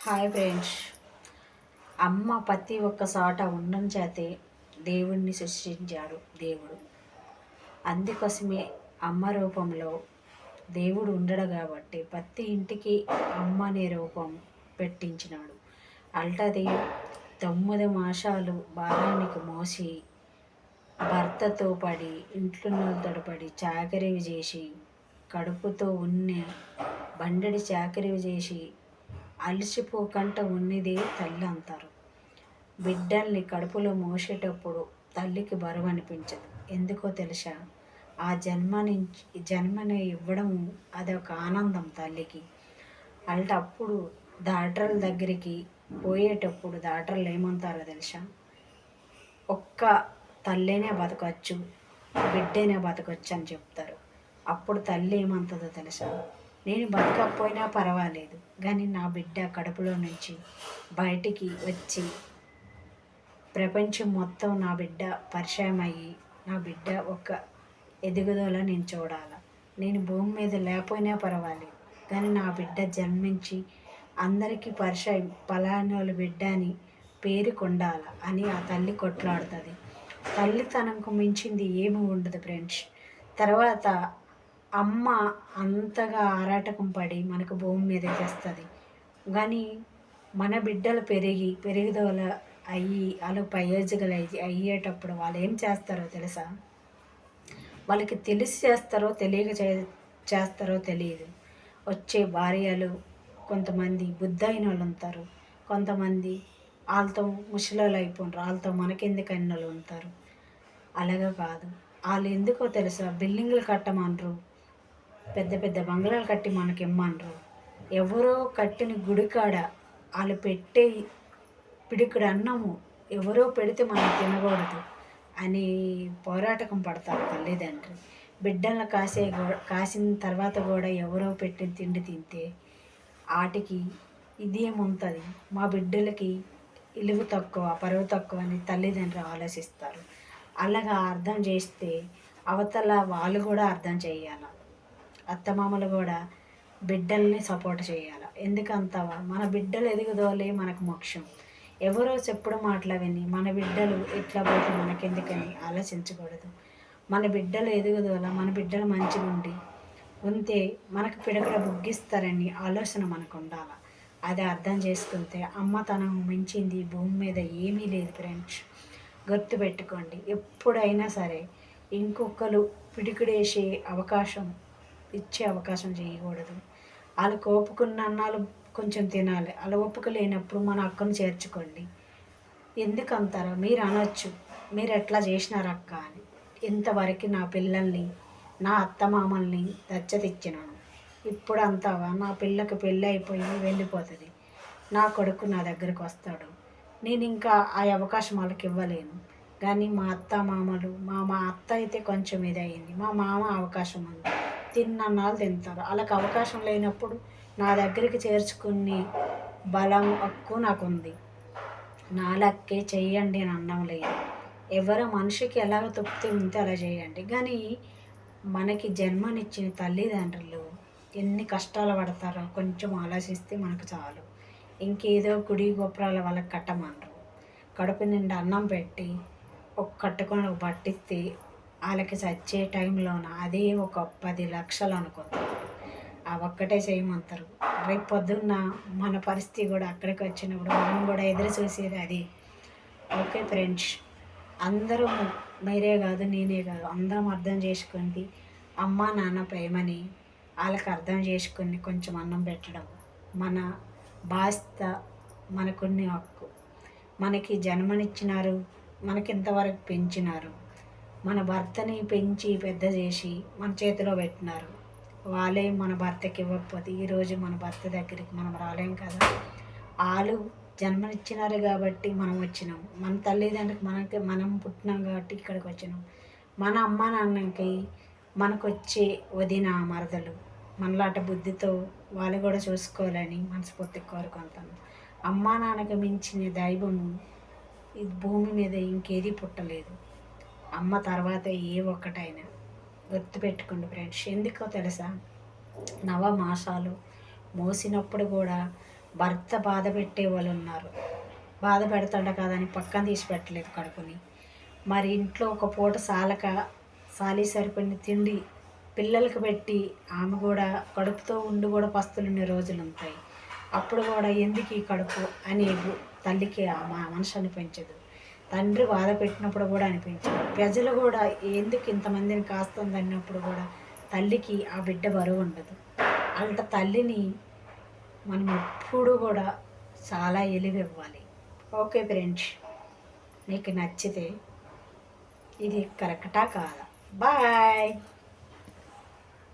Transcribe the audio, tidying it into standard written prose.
Hi friends. అమ్మ ప్రతి ఒక్క చోట ఉండడం చేతే దేవుణ్ణి సృష్టించాడు దేవుడు. అందుకోసమే అమ్మ రూపంలో దేవుడు ఉండడు కాబట్టి ప్రతి ఇంటికి అమ్మ అనే రూపం పెట్టించినాడు. అల్టది 9 మాసాలు భారానికి మోసి భర్తతో పడి ఇంట్లో తడపడి చాకరీ చేసి కడుపుతో ఉన్న బండెడి చాకరీ చేసి అలసిపోకుండా ఉన్నదే తల్లి అంటారు. బిడ్డల్ని కడుపులో మోసేటప్పుడు తల్లికి బరువు అనిపించదు. ఎందుకో తెలుసా? ఆ జన్మని ఇవ్వడం అదొక ఆనందం తల్లికి. అప్పుడు డాక్టర్ల దగ్గరికి పోయేటప్పుడు డాక్టర్లు ఏమంటారో తెలుసా? ఒక్క తల్లినే బతకచ్చు, బిడ్డనే బతకచ్చు అని చెప్తారు. అప్పుడు తల్లి ఏమంటుందో తెలుసా? నేను బతకపోయినా పర్వాలేదు, కానీ నా బిడ్డ కడుపులో నుంచి బయటికి వచ్చి ప్రపంచం మొత్తం నా బిడ్డ పరిచయం అయ్యి నా బిడ్డ ఒక ఎదుగుదల నేను చూడాలి. నేను భూమి మీద లేకపోయినా పర్వాలేదు, కానీ నా బిడ్డ జన్మించి అందరికీ పరిచయం పలానోళ్ళ బిడ్డ అని పేరుకు ఉండాలి అని ఆ తల్లి కొట్లాడుతుంది. తల్లితనంకు మించింది ఏమి ఉండదు ఫ్రెండ్స్. తర్వాత అమ్మ అంతగా ఆరాటకం పడి మనకు భూమి మీద తెస్తుంది. కానీ మన బిడ్డలు పెరుగుదల అయ్యి వాళ్ళు ప్రయోజకులు అయ్యేటప్పుడు వాళ్ళు ఏం చేస్తారో తెలుసా? వాళ్ళకి తెలిసి చేస్తారో తెలియక చేస్తారో తెలియదు. వచ్చే భార్యలు కొంతమంది బుద్ధైన వాళ్ళు ఉంటారు, కొంతమంది వాళ్ళతో ముసలోళ్ళు అయిపోయినారు, వాళ్ళతో మనకెందుకు అయిన వాళ్ళు ఉంటారు. అలాగే కాదు, వాళ్ళు ఎందుకో తెలుసా? బిల్డింగ్లు కట్టమనరు, పెద్ద పెద్ద బంగ్లాలు కట్టి మనకి ఇమ్మనరు. ఎవరో కట్టిన గుడికాడ వాళ్ళు పెట్టే పిడికుడు అన్నము ఎవరో పెడితే మనం తినకూడదు అని పోరాటకం పడతారు తల్లిదండ్రులు. బిడ్డలను కాసిన తర్వాత కూడా ఎవరో పెట్టిన తిండి తింటే వాటికి ఇదేముంటుంది, మా బిడ్డలకి ఇలువ తక్కువ పరువు తక్కువ అని తల్లిదండ్రులు ఆలోచిస్తారు. అలాగా అర్థం చేస్తే అవతల వాళ్ళు కూడా అర్థం చేయాలి. అత్తమామలు కూడా బిడ్డల్ని సపోర్ట్ చేయాలి. ఎందుకంటావా? మన బిడ్డలు ఎదుగుదోలే మనకు మోక్షం. ఎవరో చెప్పుడు మాటలు విని మన బిడ్డలు ఎట్లా పోతే మనకెందుకని ఆలోచించకూడదు. మన బిడ్డలు ఎదుగుదోల, మన బిడ్డలు మంచిగా ఉంటే మనకు పిడకడ బుగ్గిస్తారని ఆలోచన మనకు ఉండాలి. అది అర్థం చేసుకుంటే అమ్మతనం మించింది భూమి మీద ఏమీ లేదు ఫ్రెండ్స్. గుర్తుపెట్టుకోండి, ఎప్పుడైనా సరే ఇంకొకరు పిడికిడేసే ఇచ్చే అవకాశం చేయకూడదు. వాళ్ళకు ఓపుకున్న అన్నాలు కొంచెం తినాలి. అలా ఓపిక లేనప్పుడు మన అక్కను చేర్చుకోండి. ఎందుకంటారా? మీరు అనొచ్చు, మీరు ఎట్లా చేసినారు అక్క అని. ఇంతవరకు నా పిల్లల్ని నా అత్తమామల్ని దచ్చతిచ్చినాను. ఇప్పుడు అంతావా? నా పిల్లకి పెళ్ళి అయిపోయి వెళ్ళిపోతుంది, నా కొడుకు నా దగ్గరికి వస్తాడు. నేను ఇంకా ఆ అవకాశం వాళ్ళకి ఇవ్వలేను. కానీ మా అత్త మా అత్త అయితే కొంచెం ఇదయింది, మా మామ అవకాశం ఉంది, తిన్నన్నాళ్ళు తింటారు. వాళ్ళకి అవకాశం లేనప్పుడు నా దగ్గరికి చేర్చుకుని బలం హక్కు నాకుంది. నా లక్కే చెయ్యండి అని అన్నం లేదు. ఎవరో మనిషికి ఎలాగ తృప్తి ఉంటే అలా చేయండి. కానీ మనకి జన్మనిచ్చిన తల్లిదండ్రులు ఎన్ని కష్టాలు పడతారో కొంచెం ఆలోచిస్తే మనకు చాలు. ఇంకేదో గుడి గోపురాల వాళ్ళకి కట్టమనరు. కడుపు నిండా అన్నం పెట్టి కట్టుకొని పట్టిస్తే వాళ్ళకి చచ్చే టైంలోన అదే ఒక 10 లక్షలు అనుకుంటారు. ఆ ఒక్కటే చేయమంటారు. రేపు పొద్దున్న మన పరిస్థితి కూడా అక్కడికి వచ్చినప్పుడు మనం కూడా ఎదురు చూసేది అది. ఓకే ఫ్రెండ్స్, అందరూ మీరే కాదు నేనే కాదు అందరం అర్థం చేసుకోండి. అమ్మ నాన్న ప్రేమని వాళ్ళకి అర్థం చేసుకుని కొంచెం అన్నం పెట్టడం మన బాధ్యత, మనకున్న హక్కు. మనకి జన్మనిచ్చినారు, మనకి ఇంతవరకు పెంచినారు, మన భర్తని పెంచి పెద్ద చేసి మన చేతిలో పెట్టినారు. వాళ్ళే మన భర్తకి ఇవ్వకపోతే ఈరోజు మన భర్త దగ్గరికి మనం రాలేం కదా. వాళ్ళు జన్మనిచ్చినారు కాబట్టి మనం వచ్చినాం. మన తల్లిదండ్రులకి మనం పుట్టినాం కాబట్టి ఇక్కడికి వచ్చినాం. మన అమ్మ నాన్నకి మనకు వచ్చే వదిన మరదలు మనలాంటి బుద్ధితో వాళ్ళు కూడా చూసుకోవాలని మనస్ఫూర్తిగా కోరుకుంటాను. అమ్మా నాన్నకి మించిన దైవము ఈ భూమి మీద ఇంకేది పుట్టలేదు. అమ్మ తర్వాత ఏ ఒక్కటైనా గుర్తుపెట్టుకోండి ఫ్రెండ్స్. ఎందుకో తెలుసా? 9 మాసాలు మోసినప్పుడు కూడా భర్త బాధ పెట్టే వాళ్ళు ఉన్నారు. బాధ పెడతాడ కదని పక్కన తీసి పెట్టలేదు కడుపుని. మరి ఇంట్లో ఒక పూట సాలి సరిపడిన తిండి పిల్లలకి పెట్టి ఆమె కూడా కడుపుతో ఉండి కూడా పస్తులుండే రోజులు ఉంటాయి. అప్పుడు కూడా ఎందుకు ఈ కడుపు అని తల్లికి మా మనసు అనిపించదు. తండ్రి బాధ పెట్టినప్పుడు కూడా అనిపించదు. ప్రజలు కూడా ఎందుకు ఇంతమందిని కాస్తుంది అన్నప్పుడు కూడా తల్లికి ఆ బిడ్డ బరువు ఉండదు. అంత తల్లిని మనం ఎప్పుడు కూడా చాలా ఎలివివ్వాలి. ఓకే ఫ్రెండ్స్, మీకు నచ్చితే ఇది కరెక్టా కాదా? బాయ్.